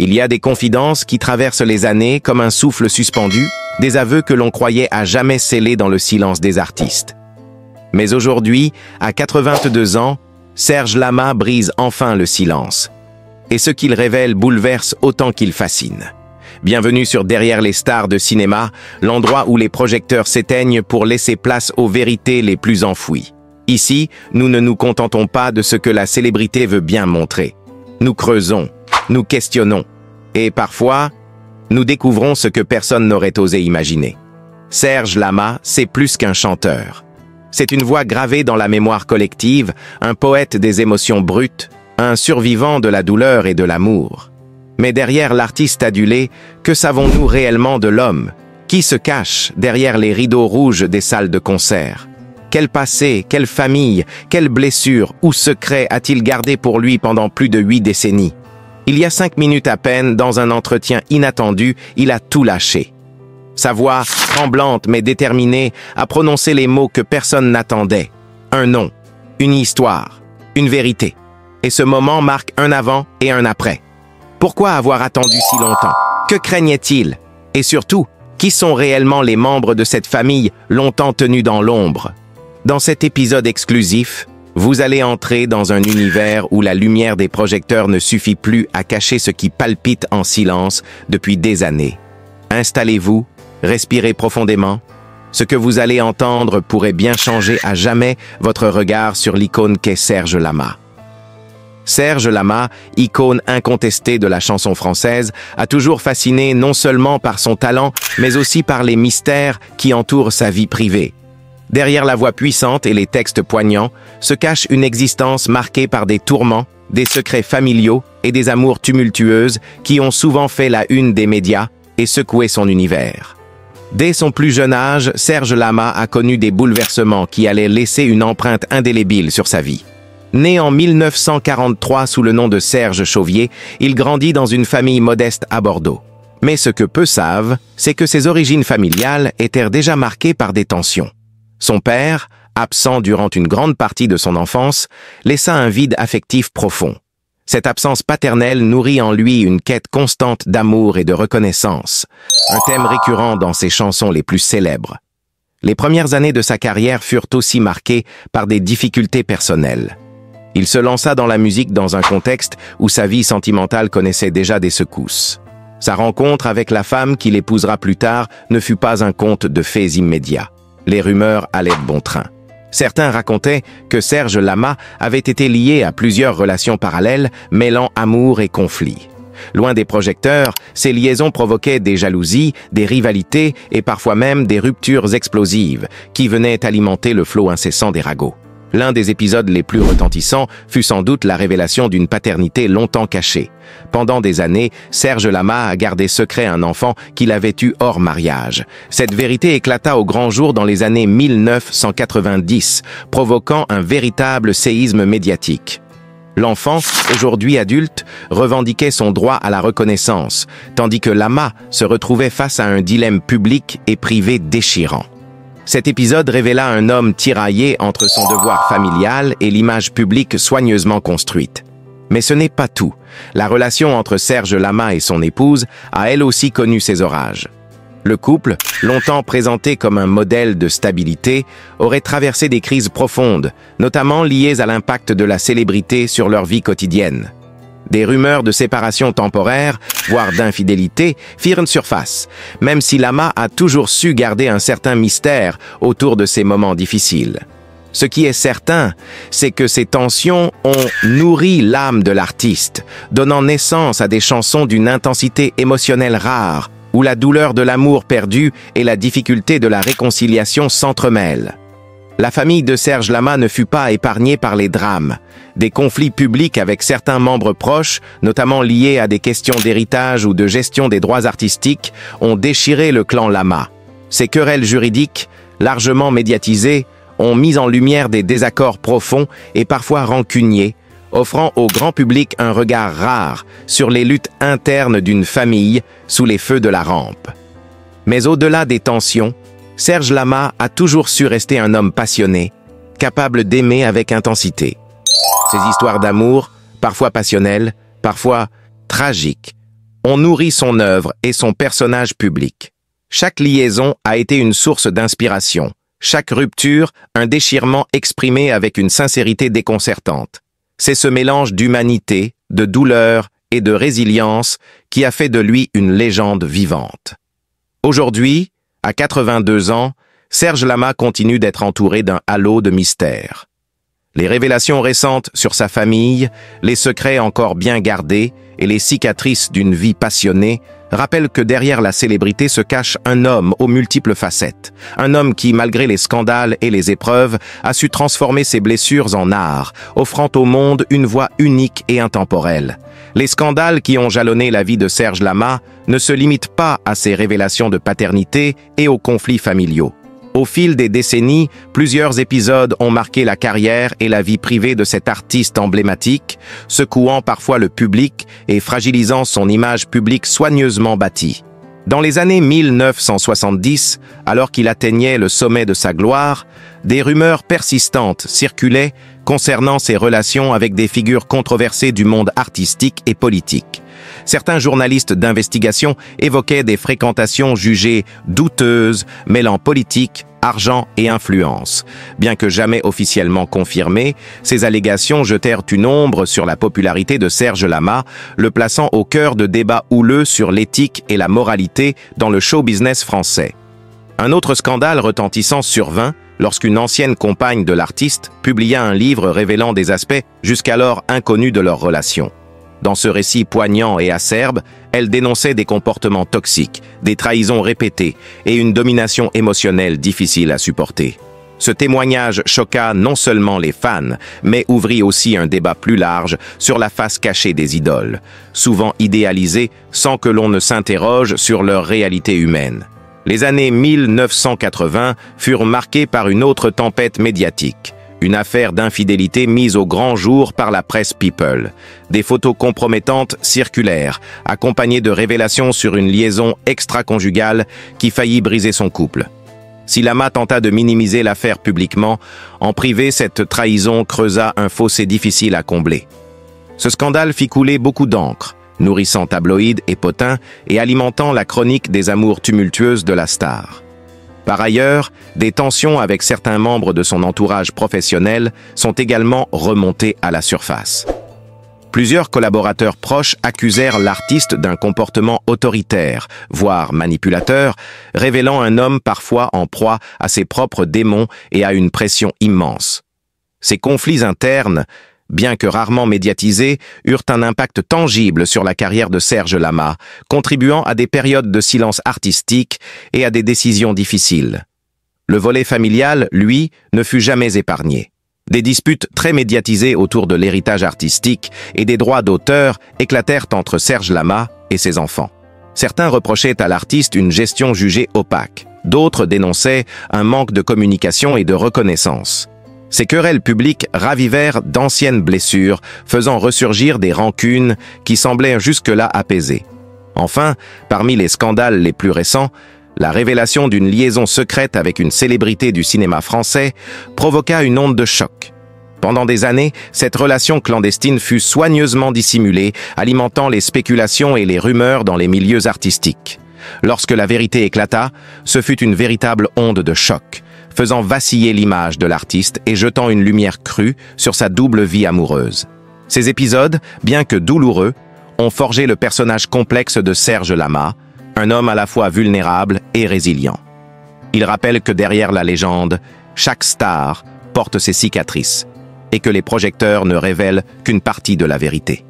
Il y a des confidences qui traversent les années comme un souffle suspendu, des aveux que l'on croyait à jamais scellés dans le silence des artistes. Mais aujourd'hui, à 82 ans, Serge Lama brise enfin le silence. Et ce qu'il révèle bouleverse autant qu'il fascine. Bienvenue sur Derrière les stars de cinéma, l'endroit où les projecteurs s'éteignent pour laisser place aux vérités les plus enfouies. Ici, nous ne nous contentons pas de ce que la célébrité veut bien montrer. Nous creusons, nous questionnons, et parfois, nous découvrons ce que personne n'aurait osé imaginer. Serge Lama, c'est plus qu'un chanteur. C'est une voix gravée dans la mémoire collective, un poète des émotions brutes, un survivant de la douleur et de l'amour. Mais derrière l'artiste adulé, que savons-nous réellement de l'homme? Qui se cache derrière les rideaux rouges des salles de concert? Quel passé, quelle famille, quelle blessure ou secret a-t-il gardé pour lui pendant plus de 8 décennies? Il y a 5 minutes à peine, dans un entretien inattendu, il a tout lâché. Sa voix, tremblante mais déterminée, a prononcé les mots que personne n'attendait. Un nom, une histoire, une vérité. Et ce moment marque un avant et un après. Pourquoi avoir attendu si longtemps? Que craignait-il? Et surtout, qui sont réellement les membres de cette famille longtemps tenue dans l'ombre? Dans cet épisode exclusif, vous allez entrer dans un univers où la lumière des projecteurs ne suffit plus à cacher ce qui palpite en silence depuis des années. Installez-vous, respirez profondément. Ce que vous allez entendre pourrait bien changer à jamais votre regard sur l'icône qu'est Serge Lama. Serge Lama, icône incontestée de la chanson française, a toujours fasciné non seulement par son talent, mais aussi par les mystères qui entourent sa vie privée. Derrière la voix puissante et les textes poignants, se cache une existence marquée par des tourments, des secrets familiaux et des amours tumultueuses qui ont souvent fait la une des médias et secoué son univers. Dès son plus jeune âge, Serge Lama a connu des bouleversements qui allaient laisser une empreinte indélébile sur sa vie. Né en 1943 sous le nom de Serge Chauvier, il grandit dans une famille modeste à Bordeaux. Mais ce que peu savent, c'est que ses origines familiales étaient déjà marquées par des tensions. Son père, absent durant une grande partie de son enfance, laissa un vide affectif profond. Cette absence paternelle nourrit en lui une quête constante d'amour et de reconnaissance, un thème récurrent dans ses chansons les plus célèbres. Les premières années de sa carrière furent aussi marquées par des difficultés personnelles. Il se lança dans la musique dans un contexte où sa vie sentimentale connaissait déjà des secousses. Sa rencontre avec la femme qu'il épousera plus tard ne fut pas un conte de faits immédiats. Les rumeurs allaient de bon train. Certains racontaient que Serge Lama avait été lié à plusieurs relations parallèles, mêlant amour et conflit. Loin des projecteurs, ces liaisons provoquaient des jalousies, des rivalités et parfois même des ruptures explosives qui venaient alimenter le flot incessant des ragots. L'un des épisodes les plus retentissants fut sans doute la révélation d'une paternité longtemps cachée. Pendant des années, Serge Lama a gardé secret un enfant qu'il avait eu hors mariage. Cette vérité éclata au grand jour dans les années 1990, provoquant un véritable séisme médiatique. L'enfant, aujourd'hui adulte, revendiquait son droit à la reconnaissance, tandis que Lama se retrouvait face à un dilemme public et privé déchirant. Cet épisode révéla un homme tiraillé entre son devoir familial et l'image publique soigneusement construite. Mais ce n'est pas tout. La relation entre Serge Lama et son épouse a elle aussi connu ses orages. Le couple, longtemps présenté comme un modèle de stabilité, aurait traversé des crises profondes, notamment liées à l'impact de la célébrité sur leur vie quotidienne. Des rumeurs de séparation temporaire, voire d'infidélité, firent surface, même si Lama a toujours su garder un certain mystère autour de ces moments difficiles. Ce qui est certain, c'est que ces tensions ont nourri l'âme de l'artiste, donnant naissance à des chansons d'une intensité émotionnelle rare, où la douleur de l'amour perdu et la difficulté de la réconciliation s'entremêlent. La famille de Serge Lama ne fut pas épargnée par les drames. Des conflits publics avec certains membres proches, notamment liés à des questions d'héritage ou de gestion des droits artistiques, ont déchiré le clan Lama. Ces querelles juridiques, largement médiatisées, ont mis en lumière des désaccords profonds et parfois rancuniers, offrant au grand public un regard rare sur les luttes internes d'une famille sous les feux de la rampe. Mais au-delà des tensions, Serge Lama a toujours su rester un homme passionné, capable d'aimer avec intensité. Ses histoires d'amour, parfois passionnelles, parfois tragiques, On nourrit son œuvre et son personnage public. Chaque liaison a été une source d'inspiration. Chaque rupture, un déchirement exprimé avec une sincérité déconcertante. C'est ce mélange d'humanité, de douleur et de résilience qui a fait de lui une légende vivante. Aujourd'hui, à 82 ans, Serge Lama continue d'être entouré d'un halo de mystère. Les révélations récentes sur sa famille, les secrets encore bien gardés et les cicatrices d'une vie passionnée rappellent que derrière la célébrité se cache un homme aux multiples facettes. Un homme qui, malgré les scandales et les épreuves, a su transformer ses blessures en art, offrant au monde une voix unique et intemporelle. Les scandales qui ont jalonné la vie de Serge Lama ne se limitent pas à ses révélations de paternité et aux conflits familiaux. Au fil des décennies, plusieurs épisodes ont marqué la carrière et la vie privée de cet artiste emblématique, secouant parfois le public et fragilisant son image publique soigneusement bâtie. Dans les années 1970, alors qu'il atteignait le sommet de sa gloire, des rumeurs persistantes circulaient concernant ses relations avec des figures controversées du monde artistique et politique. Certains journalistes d'investigation évoquaient des fréquentations jugées douteuses, mêlant politique, argent et influence. Bien que jamais officiellement confirmées, ces allégations jetèrent une ombre sur la popularité de Serge Lama, le plaçant au cœur de débats houleux sur l'éthique et la moralité dans le show business français. Un autre scandale retentissant survint lorsqu'une ancienne compagne de l'artiste publia un livre révélant des aspects jusqu'alors inconnus de leur relation. Dans ce récit poignant et acerbe, elle dénonçait des comportements toxiques, des trahisons répétées et une domination émotionnelle difficile à supporter. Ce témoignage choqua non seulement les fans, mais ouvrit aussi un débat plus large sur la face cachée des idoles, souvent idéalisées sans que l'on ne s'interroge sur leur réalité humaine. Les années 1980 furent marquées par une autre tempête médiatique. Une affaire d'infidélité mise au grand jour par la presse People. Des photos compromettantes circulèrent, accompagnées de révélations sur une liaison extra-conjugale qui faillit briser son couple. Si Lama tenta de minimiser l'affaire publiquement, en privé, cette trahison creusa un fossé difficile à combler. Ce scandale fit couler beaucoup d'encre, nourrissant tabloïds et potins et alimentant la chronique des amours tumultueuses de la star. Par ailleurs, des tensions avec certains membres de son entourage professionnel sont également remontées à la surface. Plusieurs collaborateurs proches accusèrent l'artiste d'un comportement autoritaire, voire manipulateur, révélant un homme parfois en proie à ses propres démons et à une pression immense. Ces conflits internes, bien que rarement médiatisés, eurent un impact tangible sur la carrière de Serge Lama, contribuant à des périodes de silence artistique et à des décisions difficiles. Le volet familial, lui, ne fut jamais épargné. Des disputes très médiatisées autour de l'héritage artistique et des droits d'auteur éclatèrent entre Serge Lama et ses enfants. Certains reprochaient à l'artiste une gestion jugée opaque. D'autres dénonçaient un manque de communication et de reconnaissance. Ces querelles publiques ravivèrent d'anciennes blessures, faisant ressurgir des rancunes qui semblaient jusque-là apaisées. Enfin, parmi les scandales les plus récents, la révélation d'une liaison secrète avec une célébrité du cinéma français provoqua une onde de choc. Pendant des années, cette relation clandestine fut soigneusement dissimulée, alimentant les spéculations et les rumeurs dans les milieux artistiques. Lorsque la vérité éclata, ce fut une véritable onde de choc, faisant vaciller l'image de l'artiste et jetant une lumière crue sur sa double vie amoureuse. Ces épisodes, bien que douloureux, ont forgé le personnage complexe de Serge Lama, un homme à la fois vulnérable et résilient. Il rappelle que derrière la légende, chaque star porte ses cicatrices et que les projecteurs ne révèlent qu'une partie de la vérité.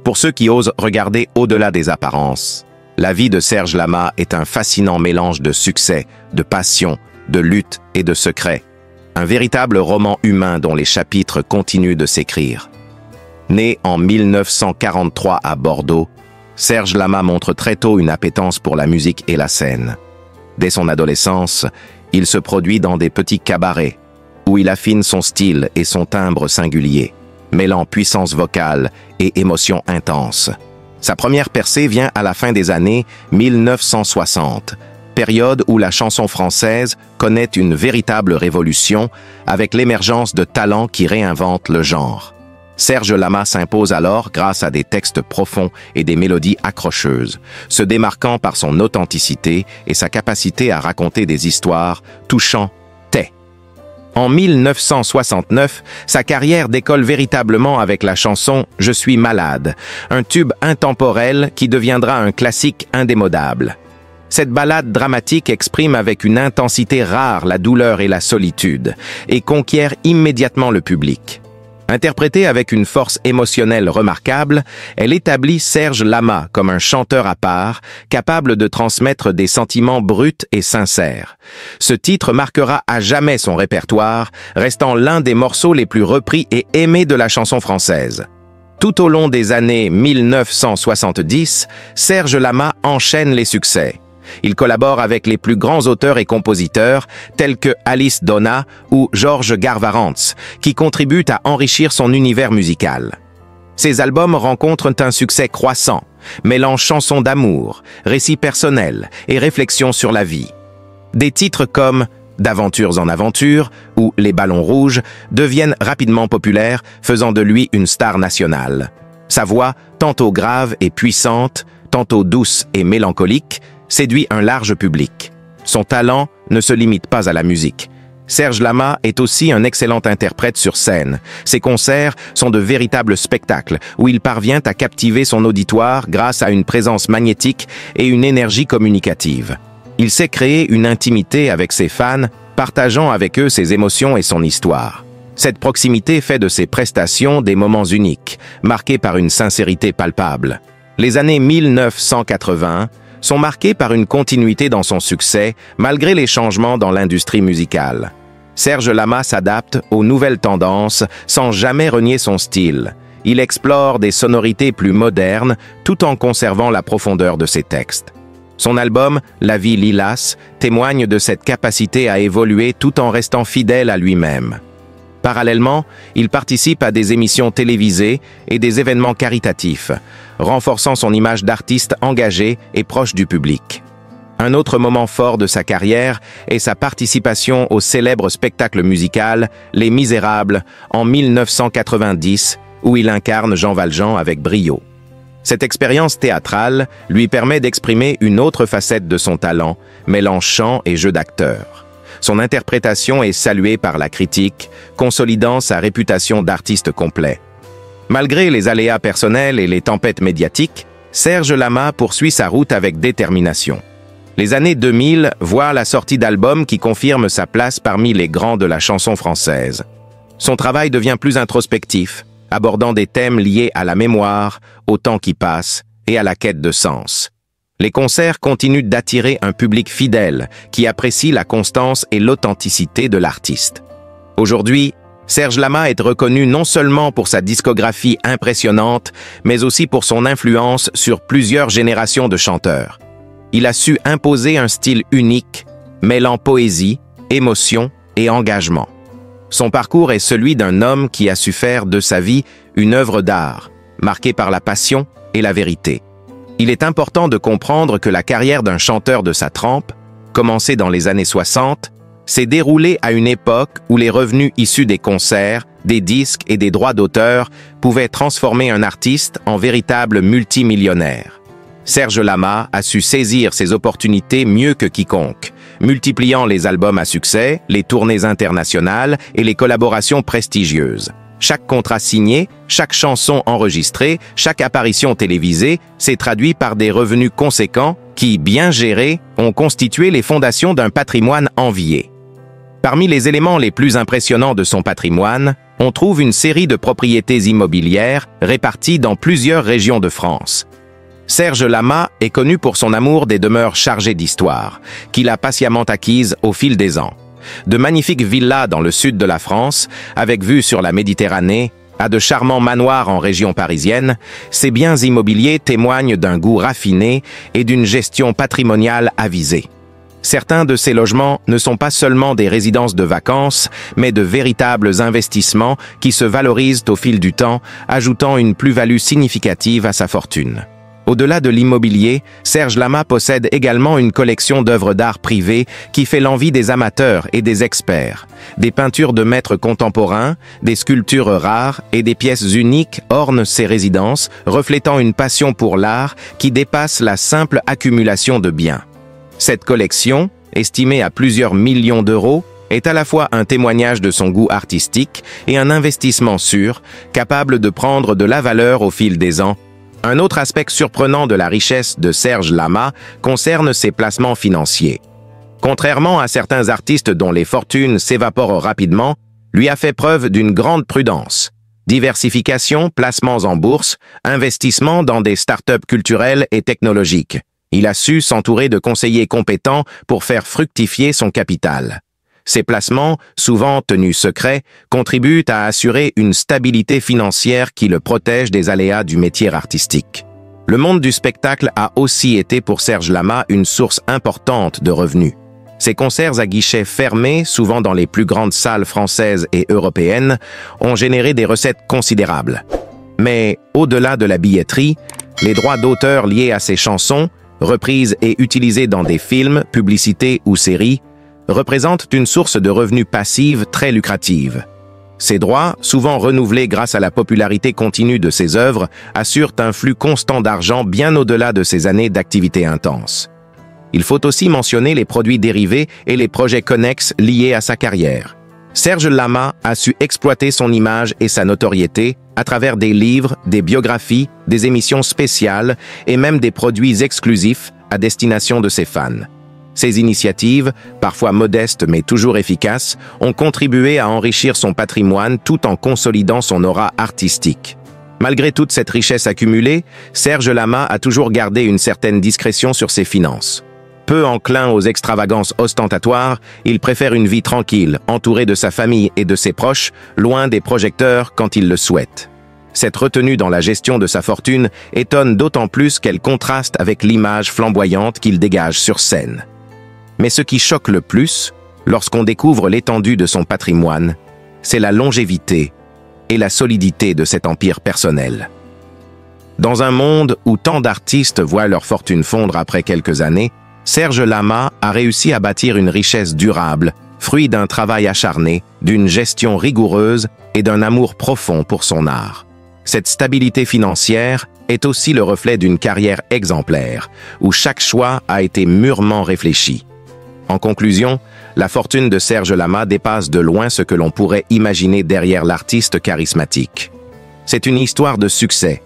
Pour ceux qui osent regarder au-delà des apparences, la vie de Serge Lama est un fascinant mélange de succès, de passion, de lutte et de secrets. Un véritable roman humain dont les chapitres continuent de s'écrire. Né en 1943 à Bordeaux, Serge Lama montre très tôt une appétence pour la musique et la scène. Dès son adolescence, il se produit dans des petits cabarets, où il affine son style et son timbre singulier, mêlant puissance vocale et émotion intense. Sa première percée vient à la fin des années 1960, période où la chanson française connaît une véritable révolution avec l'émergence de talents qui réinventent le genre. Serge Lama s'impose alors grâce à des textes profonds et des mélodies accrocheuses, se démarquant par son authenticité et sa capacité à raconter des histoires touchant. En 1969, sa carrière décolle véritablement avec la chanson « Je suis malade », un tube intemporel qui deviendra un classique indémodable. Cette ballade dramatique exprime avec une intensité rare la douleur et la solitude, et conquiert immédiatement le public. Interprétée avec une force émotionnelle remarquable, elle établit Serge Lama comme un chanteur à part, capable de transmettre des sentiments bruts et sincères. Ce titre marquera à jamais son répertoire, restant l'un des morceaux les plus repris et aimés de la chanson française. Tout au long des années 1970, Serge Lama enchaîne les succès. Il collabore avec les plus grands auteurs et compositeurs, tels que Alice Donna ou Georges Garvarantz, qui contribuent à enrichir son univers musical. Ses albums rencontrent un succès croissant, mêlant chansons d'amour, récits personnels et réflexions sur la vie. Des titres comme D'aventures en aventure ou Les ballons rouges deviennent rapidement populaires, faisant de lui une star nationale. Sa voix, tantôt grave et puissante, tantôt douce et mélancolique, séduit un large public. Son talent ne se limite pas à la musique. Serge Lama est aussi un excellent interprète sur scène. Ses concerts sont de véritables spectacles où il parvient à captiver son auditoire grâce à une présence magnétique et une énergie communicative. Il sait créer une intimité avec ses fans, partageant avec eux ses émotions et son histoire. Cette proximité fait de ses prestations des moments uniques, marqués par une sincérité palpable. Les années 1980 sont marquées par une continuité dans son succès, malgré les changements dans l'industrie musicale. Serge Lama s'adapte aux nouvelles tendances sans jamais renier son style. Il explore des sonorités plus modernes tout en conservant la profondeur de ses textes. Son album « La vie Lilas » témoigne de cette capacité à évoluer tout en restant fidèle à lui-même. Parallèlement, il participe à des émissions télévisées et des événements caritatifs, renforçant son image d'artiste engagé et proche du public. Un autre moment fort de sa carrière est sa participation au célèbre spectacle musical Les Misérables en 1990, où il incarne Jean Valjean avec brio. Cette expérience théâtrale lui permet d'exprimer une autre facette de son talent, mêlant chant et jeu d'acteur. Son interprétation est saluée par la critique, consolidant sa réputation d'artiste complet. Malgré les aléas personnels et les tempêtes médiatiques, Serge Lama poursuit sa route avec détermination. Les années 2000 voient la sortie d'albums qui confirment sa place parmi les grands de la chanson française. Son travail devient plus introspectif, abordant des thèmes liés à la mémoire, au temps qui passe et à la quête de sens. Les concerts continuent d'attirer un public fidèle qui apprécie la constance et l'authenticité de l'artiste. Aujourd'hui, Serge Lama est reconnu non seulement pour sa discographie impressionnante, mais aussi pour son influence sur plusieurs générations de chanteurs. Il a su imposer un style unique, mêlant poésie, émotion et engagement. Son parcours est celui d'un homme qui a su faire de sa vie une œuvre d'art, marquée par la passion et la vérité. Il est important de comprendre que la carrière d'un chanteur de sa trempe, commencée dans les années 60, s'est déroulée à une époque où les revenus issus des concerts, des disques et des droits d'auteur pouvaient transformer un artiste en véritable multimillionnaire. Serge Lama a su saisir ces opportunités mieux que quiconque, multipliant les albums à succès, les tournées internationales et les collaborations prestigieuses. Chaque contrat signé, chaque chanson enregistrée, chaque apparition télévisée s'est traduit par des revenus conséquents qui, bien gérés, ont constitué les fondations d'un patrimoine envié. Parmi les éléments les plus impressionnants de son patrimoine, on trouve une série de propriétés immobilières réparties dans plusieurs régions de France. Serge Lama est connu pour son amour des demeures chargées d'histoire, qu'il a patiemment acquises au fil des ans. De magnifiques villas dans le sud de la France, avec vue sur la Méditerranée, à de charmants manoirs en région parisienne, ces biens immobiliers témoignent d'un goût raffiné et d'une gestion patrimoniale avisée. Certains de ces logements ne sont pas seulement des résidences de vacances, mais de véritables investissements qui se valorisent au fil du temps, ajoutant une plus-value significative à sa fortune. Au-delà de l'immobilier, Serge Lama possède également une collection d'œuvres d'art privées qui fait l'envie des amateurs et des experts. Des peintures de maîtres contemporains, des sculptures rares et des pièces uniques ornent ses résidences, reflétant une passion pour l'art qui dépasse la simple accumulation de biens. Cette collection, estimée à plusieurs millions d'euros, est à la fois un témoignage de son goût artistique et un investissement sûr, capable de prendre de la valeur au fil des ans. Un autre aspect surprenant de la richesse de Serge Lama concerne ses placements financiers. Contrairement à certains artistes dont les fortunes s'évaporent rapidement, lui a fait preuve d'une grande prudence. Diversification, placements en bourse, investissements dans des startups culturelles et technologiques. Il a su s'entourer de conseillers compétents pour faire fructifier son capital. Ces placements, souvent tenus secrets, contribuent à assurer une stabilité financière qui le protège des aléas du métier artistique. Le monde du spectacle a aussi été pour Serge Lama une source importante de revenus. Ses concerts à guichets fermés, souvent dans les plus grandes salles françaises et européennes, ont généré des recettes considérables. Mais au-delà de la billetterie, les droits d'auteur liés à ses chansons, reprises et utilisées dans des films, publicités ou séries, représentent une source de revenus passive très lucrative. Ces droits, souvent renouvelés grâce à la popularité continue de ses œuvres, assurent un flux constant d'argent bien au-delà de ses années d'activité intense. Il faut aussi mentionner les produits dérivés et les projets connexes liés à sa carrière. Serge Lama a su exploiter son image et sa notoriété à travers des livres, des biographies, des émissions spéciales et même des produits exclusifs à destination de ses fans. Ces initiatives, parfois modestes mais toujours efficaces, ont contribué à enrichir son patrimoine tout en consolidant son aura artistique. Malgré toute cette richesse accumulée, Serge Lama a toujours gardé une certaine discrétion sur ses finances. Peu enclin aux extravagances ostentatoires, il préfère une vie tranquille, entouré de sa famille et de ses proches, loin des projecteurs quand il le souhaite. Cette retenue dans la gestion de sa fortune étonne d'autant plus qu'elle contraste avec l'image flamboyante qu'il dégage sur scène. Mais ce qui choque le plus, lorsqu'on découvre l'étendue de son patrimoine, c'est la longévité et la solidité de cet empire personnel. Dans un monde où tant d'artistes voient leur fortune fondre après quelques années, Serge Lama a réussi à bâtir une richesse durable, fruit d'un travail acharné, d'une gestion rigoureuse et d'un amour profond pour son art. Cette stabilité financière est aussi le reflet d'une carrière exemplaire, où chaque choix a été mûrement réfléchi. En conclusion, la fortune de Serge Lama dépasse de loin ce que l'on pourrait imaginer derrière l'artiste charismatique. C'est une histoire de succès,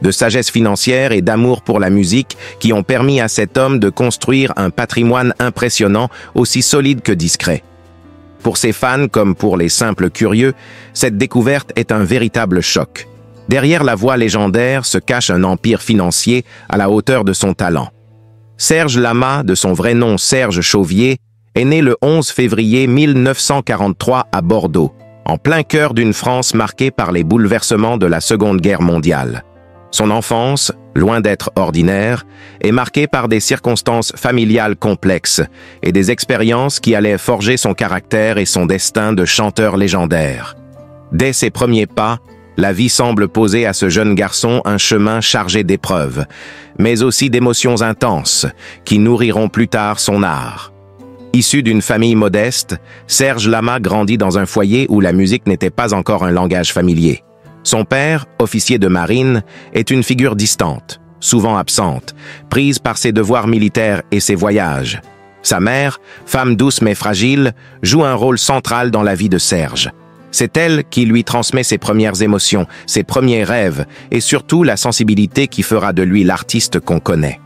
de sagesse financière et d'amour pour la musique qui ont permis à cet homme de construire un patrimoine impressionnant, aussi solide que discret. Pour ses fans comme pour les simples curieux, cette découverte est un véritable choc. Derrière la voix légendaire se cache un empire financier à la hauteur de son talent. Serge Lama, de son vrai nom Serge Chauvier, est né le 11 février 1943 à Bordeaux, en plein cœur d'une France marquée par les bouleversements de la Seconde Guerre mondiale. Son enfance, loin d'être ordinaire, est marquée par des circonstances familiales complexes et des expériences qui allaient forger son caractère et son destin de chanteur légendaire. Dès ses premiers pas, la vie semble poser à ce jeune garçon un chemin chargé d'épreuves, mais aussi d'émotions intenses, qui nourriront plus tard son art. Issu d'une famille modeste, Serge Lama grandit dans un foyer où la musique n'était pas encore un langage familier. Son père, officier de marine, est une figure distante, souvent absente, prise par ses devoirs militaires et ses voyages. Sa mère, femme douce mais fragile, joue un rôle central dans la vie de Serge. C'est elle qui lui transmet ses premières émotions, ses premiers rêves et surtout la sensibilité qui fera de lui l'artiste qu'on connaît.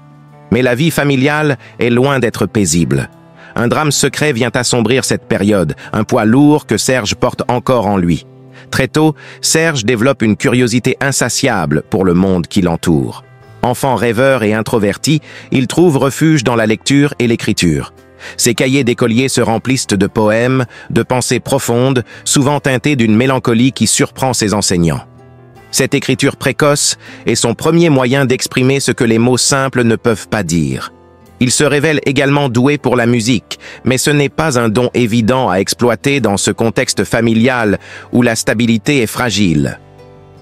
Mais la vie familiale est loin d'être paisible. Un drame secret vient assombrir cette période, un poids lourd que Serge porte encore en lui. Très tôt, Serge développe une curiosité insatiable pour le monde qui l'entoure. Enfant rêveur et introverti, il trouve refuge dans la lecture et l'écriture. Ses cahiers d'écolier se remplissent de poèmes, de pensées profondes, souvent teintées d'une mélancolie qui surprend ses enseignants. Cette écriture précoce est son premier moyen d'exprimer ce que les mots simples ne peuvent pas dire. Il se révèle également doué pour la musique, mais ce n'est pas un don évident à exploiter dans ce contexte familial où la stabilité est fragile.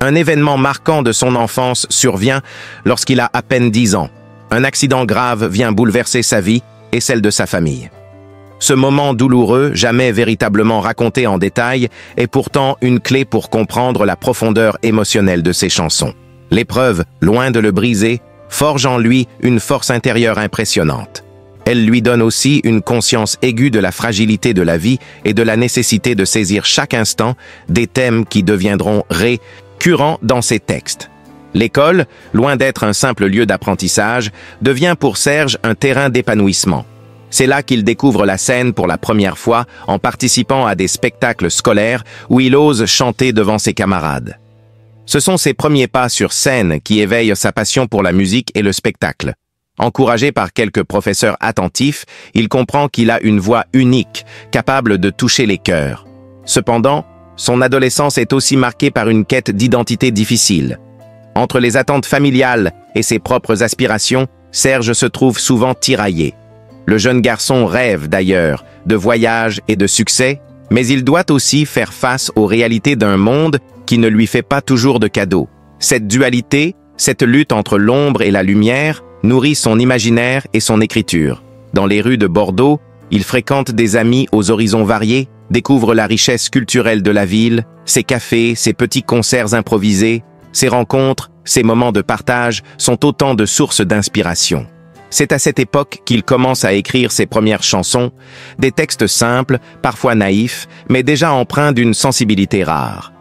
Un événement marquant de son enfance survient lorsqu'il a à peine 10 ans. Un accident grave vient bouleverser sa vie et celle de sa famille. Ce moment douloureux, jamais véritablement raconté en détail, est pourtant une clé pour comprendre la profondeur émotionnelle de ses chansons. L'épreuve, loin de le briser, forge en lui une force intérieure impressionnante. Elle lui donne aussi une conscience aiguë de la fragilité de la vie et de la nécessité de saisir chaque instant des thèmes qui deviendront récurrents dans ses textes. L'école, loin d'être un simple lieu d'apprentissage, devient pour Serge un terrain d'épanouissement. C'est là qu'il découvre la scène pour la première fois en participant à des spectacles scolaires où il ose chanter devant ses camarades. Ce sont ses premiers pas sur scène qui éveillent sa passion pour la musique et le spectacle. Encouragé par quelques professeurs attentifs, il comprend qu'il a une voix unique, capable de toucher les cœurs. Cependant, son adolescence est aussi marquée par une quête d'identité difficile. Entre les attentes familiales et ses propres aspirations, Serge se trouve souvent tiraillé. Le jeune garçon rêve d'ailleurs de voyages et de succès, mais il doit aussi faire face aux réalités d'un monde qui ne lui fait pas toujours de cadeaux. Cette dualité, cette lutte entre l'ombre et la lumière, nourrit son imaginaire et son écriture. Dans les rues de Bordeaux, il fréquente des amis aux horizons variés, découvre la richesse culturelle de la ville, ses cafés, ses petits concerts improvisés, ses rencontres, ses moments de partage sont autant de sources d'inspiration. C'est à cette époque qu'il commence à écrire ses premières chansons, des textes simples, parfois naïfs, mais déjà empreints d'une sensibilité rare.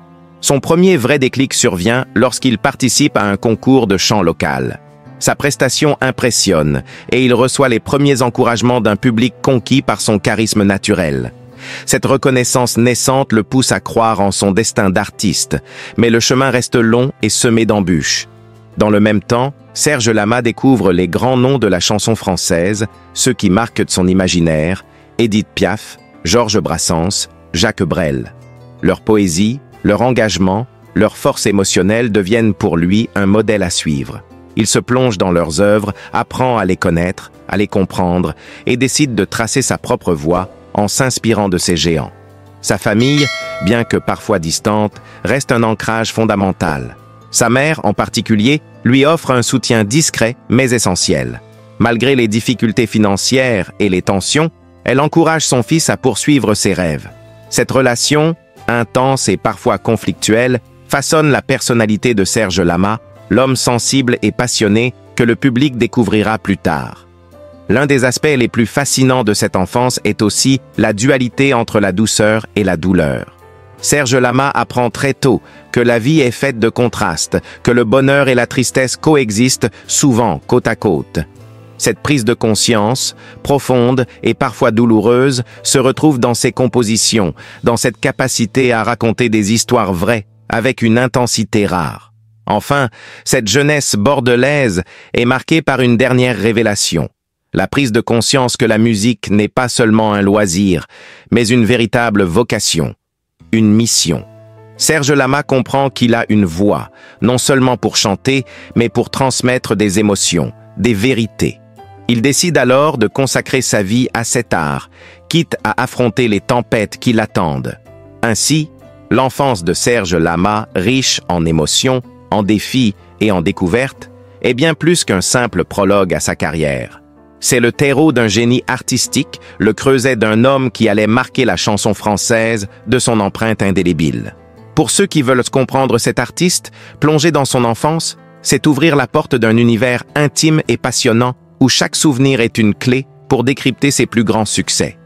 Son premier vrai déclic survient lorsqu'il participe à un concours de chant local. Sa prestation impressionne et il reçoit les premiers encouragements d'un public conquis par son charisme naturel. Cette reconnaissance naissante le pousse à croire en son destin d'artiste, mais le chemin reste long et semé d'embûches. Dans le même temps, Serge Lama découvre les grands noms de la chanson française, ceux qui marquent son imaginaire, Édith Piaf, Georges Brassens, Jacques Brel. Leur poésie, leur engagement, leur force émotionnelle deviennent pour lui un modèle à suivre. Il se plonge dans leurs œuvres, apprend à les connaître, à les comprendre et décide de tracer sa propre voie en s'inspirant de ces géants. Sa famille, bien que parfois distante, reste un ancrage fondamental. Sa mère, en particulier, lui offre un soutien discret mais essentiel. Malgré les difficultés financières et les tensions, elle encourage son fils à poursuivre ses rêves. Cette relation, intense et parfois conflictuelle, façonne la personnalité de Serge Lama, l'homme sensible et passionné que le public découvrira plus tard. L'un des aspects les plus fascinants de cette enfance est aussi la dualité entre la douceur et la douleur. Serge Lama apprend très tôt que la vie est faite de contrastes, que le bonheur et la tristesse coexistent souvent côte à côte. Cette prise de conscience, profonde et parfois douloureuse, se retrouve dans ses compositions, dans cette capacité à raconter des histoires vraies, avec une intensité rare. Enfin, cette jeunesse bordelaise est marquée par une dernière révélation. La prise de conscience que la musique n'est pas seulement un loisir, mais une véritable vocation, une mission. Serge Lama comprend qu'il a une voix, non seulement pour chanter, mais pour transmettre des émotions, des vérités. Il décide alors de consacrer sa vie à cet art, quitte à affronter les tempêtes qui l'attendent. Ainsi, l'enfance de Serge Lama, riche en émotions, en défis et en découvertes, est bien plus qu'un simple prologue à sa carrière. C'est le terreau d'un génie artistique, le creuset d'un homme qui allait marquer la chanson française de son empreinte indélébile. Pour ceux qui veulent comprendre cet artiste, plonger dans son enfance, c'est ouvrir la porte d'un univers intime et passionnant où chaque souvenir est une clé pour décrypter ses plus grands succès.